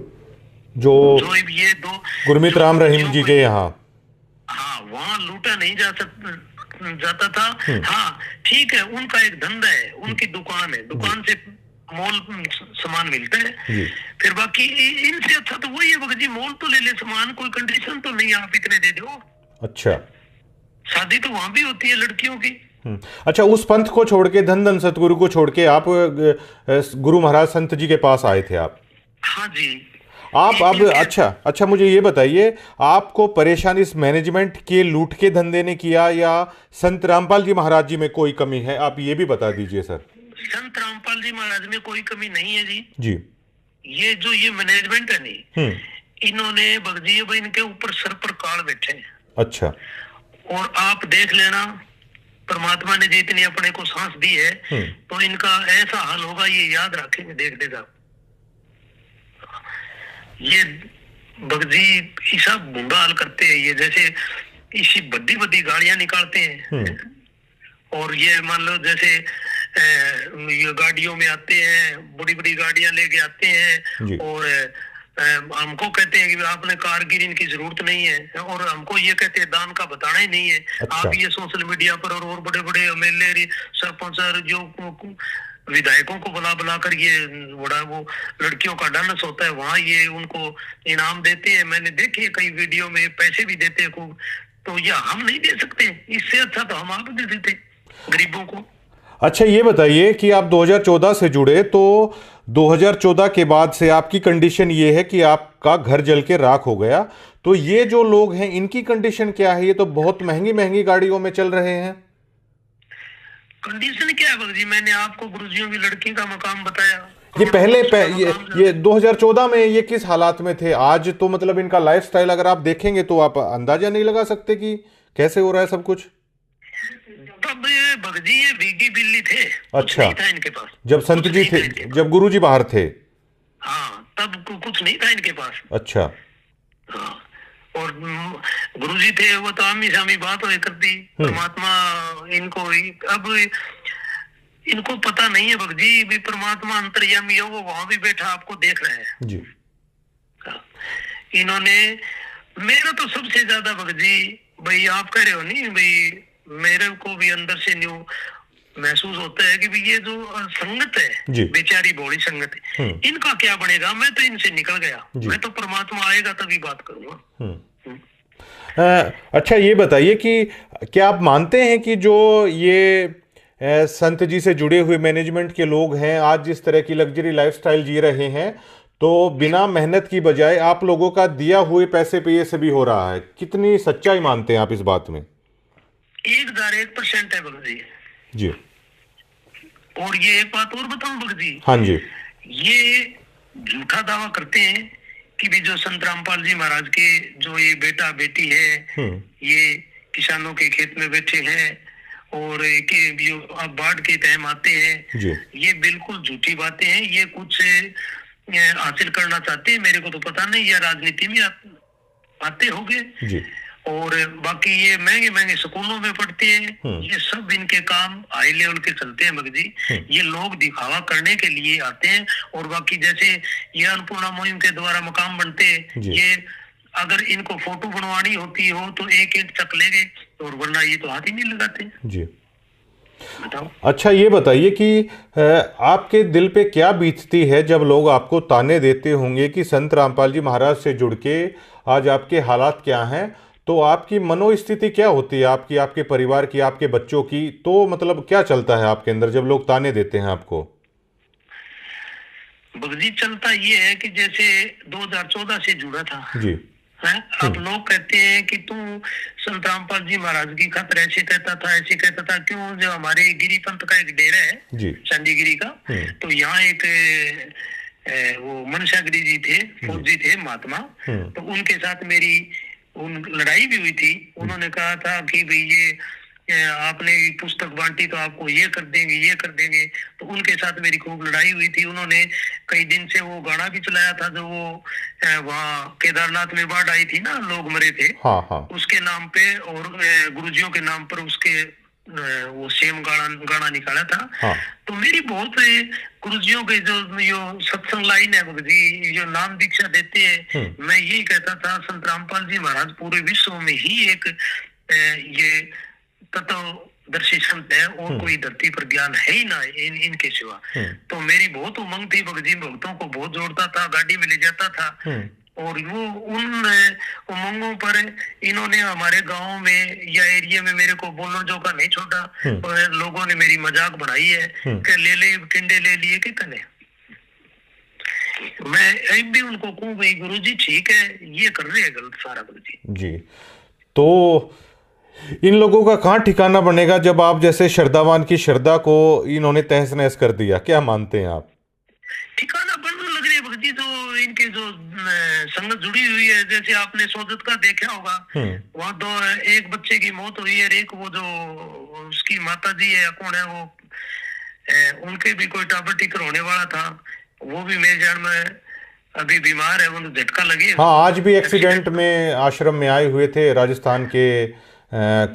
जो जो ये दो गुरमीत जो राम रहीम गुरुजियों जी को, के यहाँ। हाँ वहाँ लूटा नहीं जाता था। हाँ ठीक है, उनका एक धंधा है, उनकी दुकान है, दुकान से मॉल सामान मिलता है। जी। फिर बाकी इनसे अच्छा तो वही है भगत जी, मॉल तो ले ले सामान, कोई कंडीशन तो नहीं आप इतने दे दो। अच्छा। शादी तो वहां भी होती है लड़कियों की। अच्छा, उस पंथ को छोड़ के, धन धन सतगुरु को छोड़ के आप गुरु महाराज संत जी के पास आए थे आप? हाँ जी। आप अब अच्छा मुझे ये बताइए, आपको परेशानी इस मैनेजमेंट के लूट के धंधे ने किया या संत रामपाल जी महाराज जी में कोई कमी है? आप ये भी बता दीजिए सर। संत रामपाल जी महाराज में कोई कमी नहीं है जी। जी। ये जो ये मैनेजमेंट है नहीं, इन्होंने भगत जी भाई इनके ऊपर सर पर काल बैठे हैं। अच्छा। और आप देख लेना, परमात्मा ने जितनी अपने को सांस दी है तो इनका ऐसा हाल होगा, ये याद रखेंगे, देख देगा। ये भगत जी सब बुंदा हाल करते हैं, ये जैसे इसी बड़ी बड़ी गाड़ियां निकालते हैं और ये मान लो जैसे ये गाड़ियों में आते हैं, बड़ी बड़ी गाड़ियां लेके आते हैं और हमको कहते हैं कि आपने कारगिर इनकी जरूरत नहीं है, और हमको ये कहते हैं दान का बताना ही नहीं है। अच्छा। आप ये सोशल मीडिया पर और बड़े बड़े एमएलए सरपंच जो विधायकों को बुला बुला कर ये बड़ा वो लड़कियों का डांस होता है, वहाँ ये उनको इनाम देते हैं। मैंने देखे कई वीडियो में, पैसे भी देते हैं खूब। तो ये हम नहीं दे सकते, इससे अच्छा तो हम आप दे देते गरीबों को। अच्छा, ये बताइए कि आप 2014 से जुड़े, तो 2014 के बाद से आपकी कंडीशन ये है कि आपका घर जल के राख हो गया, तो ये जो लोग हैं इनकी कंडीशन क्या है? ये तो बहुत महंगी महंगी गाड़ियों में चल रहे हैं। कंडीशन क्या है भगत जी? मैंने आपको गुरुजियों की लड़की का मकाम बताया। ये पहले ये 2014 में ये किस हालात में थे? आज तो मतलब इनका लाइफस्टाइल अगर आप देखेंगे तो आप अंदाजा नहीं लगा सकते कि कैसे हो रहा है सब कुछ। तब ये भगत जी ये भीगी बिल्ली थे। अच्छा। नहीं था इनके पास जब संत जी थे, जब गुरु जी बाहर थे। हाँ, तब कुछ नहीं था इनके पास। अच्छा। हाँ, और गुरुजी थे वो तो आमी सामी बात हो करती, परमात्मा इनको अब इनको पता नहीं है भगत जी भी परमात्मा अंतर्यामी है, वो वहां भी बैठा आपको देख रहे हैं जी। इन्होंने मेरा तो सबसे ज्यादा भगत जी भाई, आप कह रहे हो नहीं भाई, मेरे को भी अंदर से न्यू महसूस होता है कि भाई ये जो संगत है, बेचारी भोली संगत है, इनका क्या बनेगा? मैं तो इनसे निकल गया, मैं तो परमात्मा आएगा तभी बात करूंगा। अच्छा, ये बताइए कि क्या आप मानते हैं कि जो ये संत जी से जुड़े हुए मैनेजमेंट के लोग हैं आज जिस तरह की लग्जरी लाइफस्टाइल जी रहे हैं, तो बिना मेहनत की बजाय आप लोगों का दिया हुए पैसे पे ये सभी हो रहा है? कितनी सच्चाई मानते हैं आप इस बात में? 1001% है भगत जी। जी। और ये एक बात और बताऊं भगत जी। हाँ जी। ये झूठा दावा करते हैं कि भी जो संत रामपाल जी महाराज के जो ये बेटा बेटी है, ये किसानों के खेत में बैठे हैं और कि जो अब बाढ़ के टाइम आते हैं, ये बिल्कुल झूठी बातें हैं। ये कुछ हासिल करना चाहते हैं, मेरे को तो पता नहीं, या राजनीति में आते होंगे। और बाकी ये महंगे महंगे स्कूलों में पढ़ते हैं। ये सब इनके काम हाई लेवल के चलते हैं भगत जी। ये लोग दिखावा करने के लिए आते हैं। और बाकी जैसे ये अन्नपूर्णा मुहिम के द्वारा मकाम बनते हैं, ये अगर इनको फोटो बनवानी होती हो तो एक एक चक लेंगे, और वरना ये तो हाथ ही नहीं लगाते जी। बताओ। अच्छा, ये बताइए कि आपके दिल पे क्या बीतती है जब लोग आपको ताने देते होंगे कि संत रामपाल जी महाराज से जुड़ के आज आपके हालात क्या हैं, तो आपकी मनोस्थिति क्या होती है, आपकी, आपके परिवार की, आपके बच्चों की? तो मतलब क्या चलता है आपके अंदर जब लोग ताने देते हैं आपको? भगत जी चलता ये है कि जैसे 2014 से जुड़ा था जी है, अब लोग कहते हैं कि तू संत रामपाल जी महाराज की खातिर ऐसे कहता था, ऐसे कहता था। क्यों? जो हमारे गिरी पंथ का एक डेरा है चंडीगिरी का, तो यहाँ एक वो मनसा गिरी जी थे, फौजी थे महात्मा, तो उनके साथ मेरी लड़ाई भी हुई थी। उन्होंने कहा था कि भाई ये आपने पुस्तक बांटी तो आपको ये कर देंगे, ये कर देंगे। तो उनके साथ मेरी खूब लड़ाई हुई थी। उन्होंने कई दिन से वो गाना भी चलाया था, जो वो वहाँ केदारनाथ में बाढ़ आई थी ना, लोग मरे थे। हाँ। उसके नाम पे और गुरुजियों के नाम पर उसके वो सेम गाना गाना निकाला था। हाँ। तो मेरी बहुत गुरुजियों के जो यो सत्संग लाइन है गुरुजी जो नाम दीक्षा देते हैं, मैं यही कहता था संत रामपाल जी महाराज पूरे विश्व में ही एक ये तत्वदर्शी संत है, और कोई धरती पर ज्ञान है ही ना इनके सिवा। तो मेरी बहुत उमंग थी, भगजी भक्तों को बहुत जोड़ता था, गाड़ी में ले जाता था, और वो उन उमंगों पर इन्होंने हमारे गांव में या एरिया में मेरे को बोलने जो का नहीं छोड़ा, और लोगों ने मेरी मजाक बनाई है कि ले ले टिंडे ले लिए कितने। मैं एक भी उनको कहूँ भाई गुरुजी ठीक है ये कर रहे हैं गलत सारा गुरुजी जी। तो इन लोगों का कहाँ ठिकाना बनेगा जब आप जैसे श्रद्धावान की श्रद्धा को इन्होंने तहस नहस कर दिया, क्या मानते हैं आप? ठिकाना बनने लग रही है भक्ति, तो इनके जो संगत जुड़ी हुई है, जैसे आपने सोजत का देखा होगा, वहाँ तो एक बच्चे की मौत हुई है, एक वो जो उसकी माता जी है कौन है वो उनके भी कोई टाबर टिकर होने वाला था, वो भी मेरे जान में अभी बीमार है, वो झटका लगे। हाँ, आज भी एक्सीडेंट में आश्रम में आए हुए थे राजस्थान के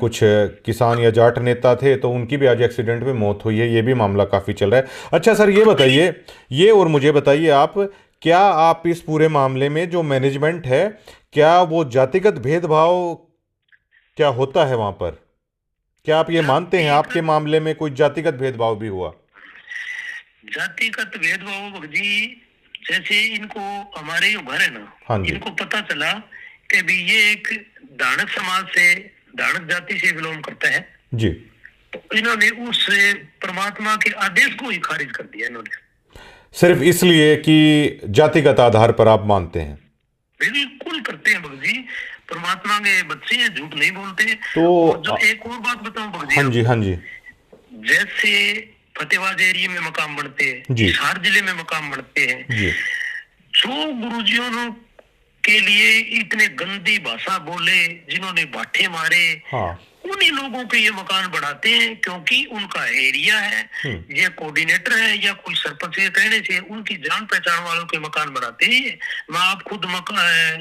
कुछ किसान या जाट नेता थे, तो उनकी भी आज एक्सीडेंट में मौत हुई है। ये भी मामला काफ़ी चल रहा है। अच्छा सर, ये बताइए, ये और मुझे बताइए आप, क्या आप इस पूरे मामले में जो मैनेजमेंट है, क्या वो जातिगत भेदभाव क्या होता है वहाँ पर? क्या आप ये मानते हैं आपके मामले में कोई जातिगत भेदभाव भी हुआ? जातिगत भेदभाव जी, जैसे इनको हमारे जो घर है ना, हाँ जी, इनको पता चला कि भी ये एक दानक समाज से, दानक जाति से बिलोंग करता है जी, तो इन्होंने उस परमात्मा के आदेश को ही खारिज कर दिया इन्होंने, सिर्फ इसलिए कि जातिगत आधार पर आप मानते हैं? बिल्कुल करते हैं भगत जी, परमात्मा के बच्चे हैं, झूठ नहीं बोलते। तो और जो एक और बात बताऊं भगत हाँ जी, हाँ जी, जैसे फतेहाबाद एरिया में मकाम बनते हैं, हिसार जिले में मकाम बनते हैं जी, जो गुरुजियों के लिए इतने गंदी भाषा बोले, जिन्होंने बाठे मारे, हाँ, उन्हीं लोगों के ये मकान बनाते हैं, क्योंकि उनका एरिया है, ये कोऑर्डिनेटर है या कोई सरपंच के कहने से उनकी जान पहचान वालों के मकान बनाते हैं। मैं आप खुद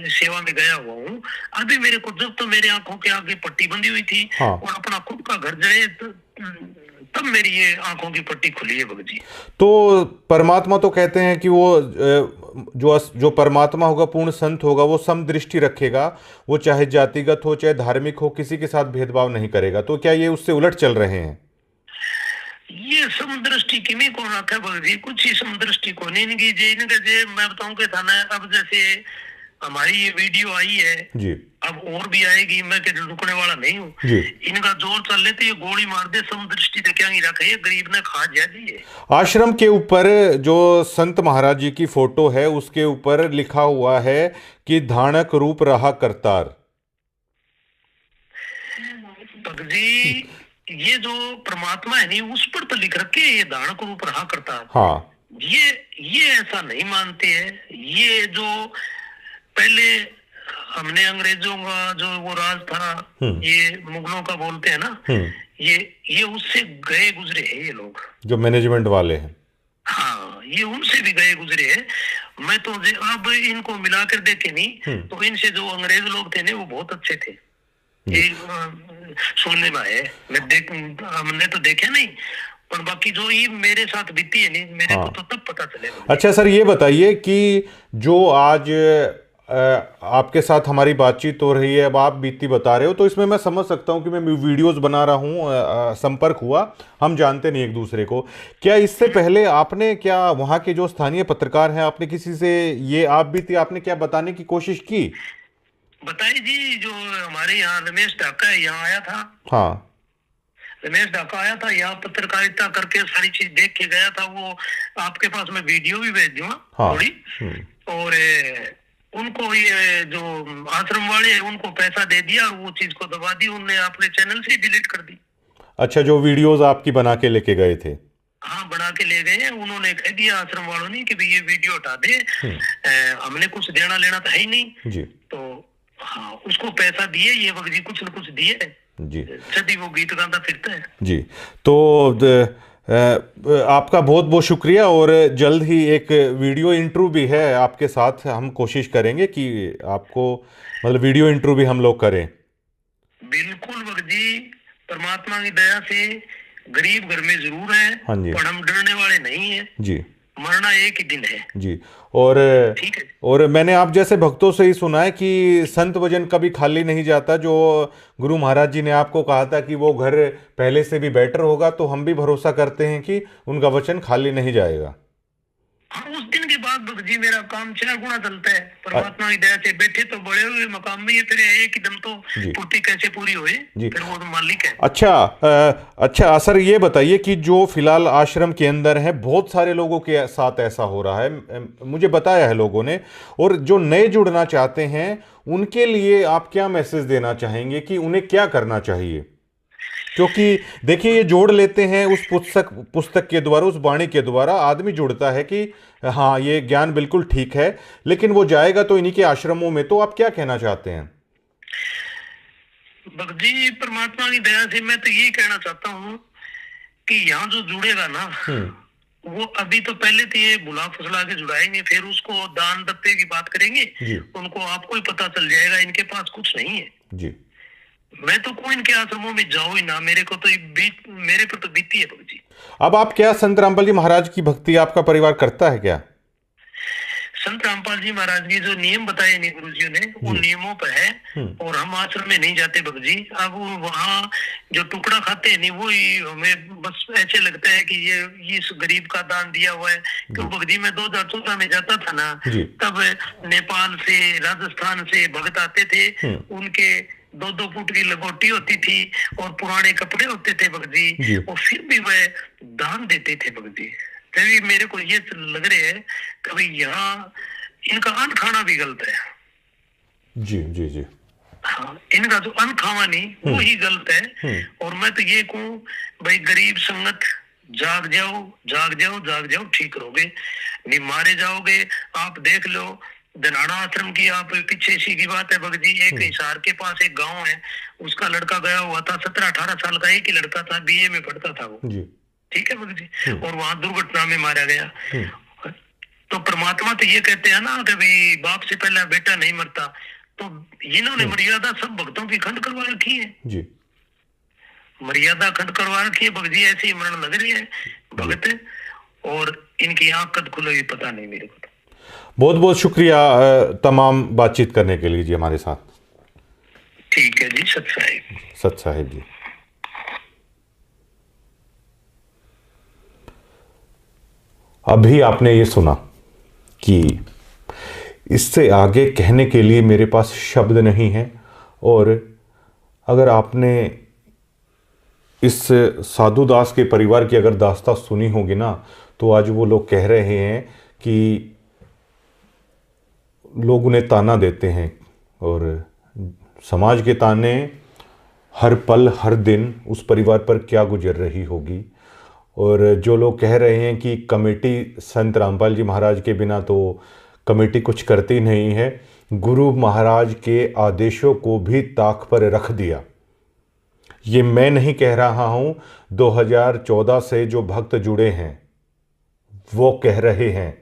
सेवा में गया हुआ हूँ, अभी मेरे को जब तो मेरे आंखों के आगे पट्टी बंधी हुई थी, हाँ, और अपना खुद का घर जाए तब मेरी ये आंखों की पट्टी खुली है भगत जी। तो परमात्मा तो कहते हैं कि वो जो परमात्मा होगा, पूर्ण संत होगा, वो समदृष्टि रखेगा, वो चाहे जातिगत हो चाहे धार्मिक हो, किसी के साथ भेदभाव नहीं करेगा। तो क्या ये उससे उलट चल रहे हैं? ये समदृष्टि किमी को रखा भगत जी, कुछ ही समदृष्टि को नहीं इनकी जे मैं बताऊं कि था ना, अब जैसे हमारी ये वीडियो आई है जी, अब और भी आएगी, मैं के रुकने वाला नहीं हूँ जी। इनका जोर चल ले तो ये गोली मार दे, समदृष्टि तो क्या नहीं रखे, ये गरीब ने खा जा दी है। आश्रम के ऊपर जो संत महाराज जी की फोटो है, उसके ऊपर लिखा हुआ है कि धानक रूप रहा करतार। जी ये जो परमात्मा है नहीं, उस पर तो लिख रखे ये धानक रूप रहा करतार। हाँ, ये ऐसा नहीं मानते हैं। ये जो पहले हमने अंग्रेजों का जो वो राज था, ये मुगलों का बोलते हैं ना, ये उससे गए गुजरे हैं ये लोग, जो मैनेजमेंट वाले हैं। हाँ, ये उनसे भी गए गुजरे हैं। मैं तो अब इनको मिलाकर देखे नहीं तो इनसे जो अंग्रेज लोग थे ना, वो बहुत अच्छे थे। सुनने में है, हमने तो देखा नहीं, पर बाकी जो ये मेरे साथ बीती है नहीं, मेरे को तो तब पता चलेगा। अच्छा सर, ये बताइए कि जो आज आपके साथ हमारी बातचीत हो रही है, अब आप बीती बता रहे हो, तो इसमें मैं समझ सकता हूँ कि मैं वीडियोस बना रहा हूँ, संपर्क हुआ, हम जानते नहीं एक दूसरे को। क्या इससे पहले आपने, क्या वहाँ के जो स्थानीय पत्रकार हैं, आपने किसी से ये आप बीती आपने क्या बताने की कोशिश की? बताइए जी, जो हमारे यहाँ रमेश ढाका यहाँ आया था। हाँ, रमेश ढाका आया था यहाँ, पत्रकारिता करके सारी चीज देख के गया था। वो आपके पास मैं वीडियो भी भेज दूंगा थोड़ी। और उनको ये जो आश्रम वाले हैं उनको पैसा दे दिया और वो चीज को दबा दी, उनने अपने चैनल से डिलीट कर दी। अच्छा, जो वीडियोस आपकी बना के लेके गए थे? हाँ, बना के ले गए। उन्होंने कह दिया आश्रम वालों ने कि भाई ये वीडियो हटा दे, हमने कुछ देना लेना तो है ही नहीं जी। तो हाँ, उसको पैसा दिए, ये वक्त जी कुछ न कुछ दिए जी, सदी वो गीत गाता फिरता है जी। तो आपका बहुत बहुत शुक्रिया, और जल्द ही एक वीडियो इंटरव्यू भी है आपके साथ, हम कोशिश करेंगे कि आपको मतलब वीडियो इंटरव्यू भी हम लोग करें। बिल्कुल भगत जी, परमात्मा की दया से गरीब घर में जरूर है, हाँ जी, पर हम डरने वाले नहीं है जी मरना एक ही दिन है। जी। और ठीक है। और मैंने आप जैसे भक्तों से ही सुना है कि संत वचन कभी खाली नहीं जाता। जो गुरु महाराज जी ने आपको कहा था कि वो घर पहले से भी बेटर होगा, तो हम भी भरोसा करते हैं कि उनका वचन खाली नहीं जाएगा। हाँ, उस दिन के बाद भक्त जी मेरा काम 6 गुना चलता है। परमात्मा की दया से बैठे तो बड़े हुए मकाम में, ये फिर एक ही दम तो जी पूर्ति कैसे पूरी हुई, जी। फिर वो तो मालिक है। अच्छा सर, ये बताइए कि जो फिलहाल आश्रम के अंदर है, बहुत सारे लोगों के साथ ऐसा हो रहा है, मुझे बताया है लोगों ने, और जो नए जुड़ना चाहते हैं उनके लिए आप क्या मैसेज देना चाहेंगे कि उन्हें क्या करना चाहिए? क्योंकि देखिए, ये जोड़ लेते हैं उस पुस्तक के द्वारा, उस वाणी के द्वारा आदमी जुड़ता है कि हाँ, ये ज्ञान बिल्कुल ठीक है, लेकिन वो जाएगा तो इन्हीं के आश्रमों में। तो आप क्या कहना चाहते हैं? भक्त जी, परमात्मा की दया से मैं तो यही कहना चाहता हूँ कि यहाँ जो जुड़ेगा ना, वो अभी तो पहले तो ये बुला फुसला के जुड़ाएंगे, फिर उसको दान दत्ते की बात करेंगे जी उनको आपको ही पता चल जाएगा इनके पास कुछ नहीं है। जी। मैं तो कोई इनके आश्रमों में जाऊं ही ना, मेरे को तो मेरे पर तो बीती है भक्त जी। अब आप क्या संत रामपाल जी महाराज की भक्ति आपका परिवार करता है क्या? संत रामपाल जी महाराज के जो नियम बताए नहीं गुरु जी ने, वो नियमों पर है। और हम आश्रम में नहीं जाते भक्त जी। अब वहाँ जो टुकड़ा खाते हैं नहीं, वो ही हमें बस ऐसे लगता है कि ये इस गरीब का दान दिया हुआ है। क्यों भक्त जी, मैं 2014 में जाता था ना, तब नेपाल से, राजस्थान से भक्त आते थे, उनके 2-2 फुट की लंगोटी होती थी और पुराने कपड़े होते थे भक्त जी, और फिर भी वह दान देते थे भक्त जी। तभी मेरे को ये लग रहे है कभी यहाँ इनका अन्न खाना भी गलत है। जी जी जी। हाँ, इनका जो अन्न खावा नहीं वो ही गलत है। और मैं तो ये कहूँ भाई, गरीब संगत, जाग जाओ जाग जाओ जाग जाओ, ठीक रहोगे, नहीं मारे जाओगे। आप देख लो धनाड़ा आश्रम की, आप पीछे इसी की बात है भक्त जी, एक हिसार के पास एक गांव है, उसका लड़का गया हुआ था, 17-18 साल का एक ही लड़का था, बीए में पढ़ता था वो जी। ठीक है भक्त जी, और वहां दुर्घटना में मारा गया। तो परमात्मा तो ये कहते हैं ना कि भाई बाप से पहले बेटा नहीं मरता, तो इन्होंने मर्यादा सब भक्तों की खंड करवा रखी है जी। मर्यादा खंड करवा रखी है भक्त जी, ऐसे ही मरण लग रही है भक्त, और इनकी आंख कद खुलेगी पता नहीं मेरे को। बहुत बहुत शुक्रिया तमाम बातचीत करने के लिए जी हमारे साथ। ठीक है जी। सत साहिब जी। अभी आपने ये सुना कि इससे आगे कहने के लिए मेरे पास शब्द नहीं है। और अगर आपने इस साधु दास के परिवार की अगर दास्तां सुनी होगी ना, तो आज वो लोग कह रहे हैं कि लोग उन्हें ताना देते हैं, और समाज के ताने हर पल हर दिन उस परिवार पर क्या गुजर रही होगी। और जो लोग कह रहे हैं कि कमेटी संत रामपाल जी महाराज के बिना तो कमेटी कुछ करती नहीं है, गुरु महाराज के आदेशों को भी ताक पर रख दिया। ये मैं नहीं कह रहा हूँ, 2014 से जो भक्त जुड़े हैं वो कह रहे हैं।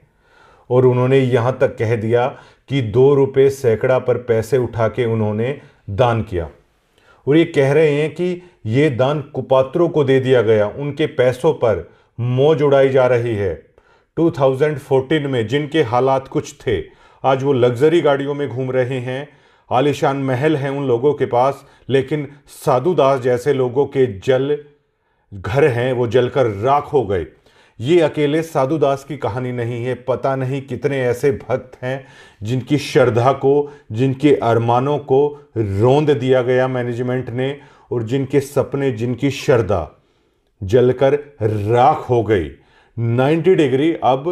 और उन्होंने यहाँ तक कह दिया कि 2 रुपये सैकड़ा पर पैसे उठा के उन्होंने दान किया, और ये कह रहे हैं कि ये दान कुपात्रों को दे दिया गया, उनके पैसों पर मौज उड़ाई जा रही है। 2014 में जिनके हालात कुछ थे, आज वो लग्जरी गाड़ियों में घूम रहे हैं, आलीशान महल हैं उन लोगों के पास, लेकिन साधु दास जैसे लोगों के घर हैं वो जलकर राख हो गए। ये अकेले साधु दास की कहानी नहीं है, पता नहीं कितने ऐसे भक्त हैं जिनकी श्रद्धा को, जिनके अरमानों को रौंद दिया गया मैनेजमेंट ने, और जिनके सपने, जिनकी श्रद्धा जलकर राख हो गई। 90 डिग्री अब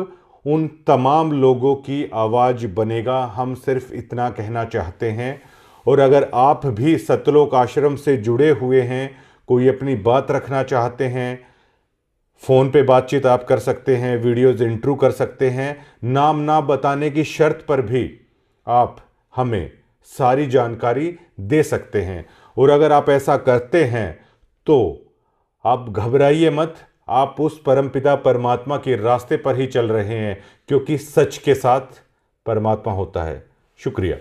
उन तमाम लोगों की आवाज़ बनेगा, हम सिर्फ इतना कहना चाहते हैं। और अगर आप भी सतलोक आश्रम से जुड़े हुए हैं, कोई अपनी बात रखना चाहते हैं, फ़ोन पे बातचीत आप कर सकते हैं, वीडियोज़ इंटरव्यू कर सकते हैं, नाम ना बताने की शर्त पर भी आप हमें सारी जानकारी दे सकते हैं। और अगर आप ऐसा करते हैं तो आप घबराइए मत, आप उस परमपिता परमात्मा के रास्ते पर ही चल रहे हैं, क्योंकि सच के साथ परमात्मा होता है। शुक्रिया।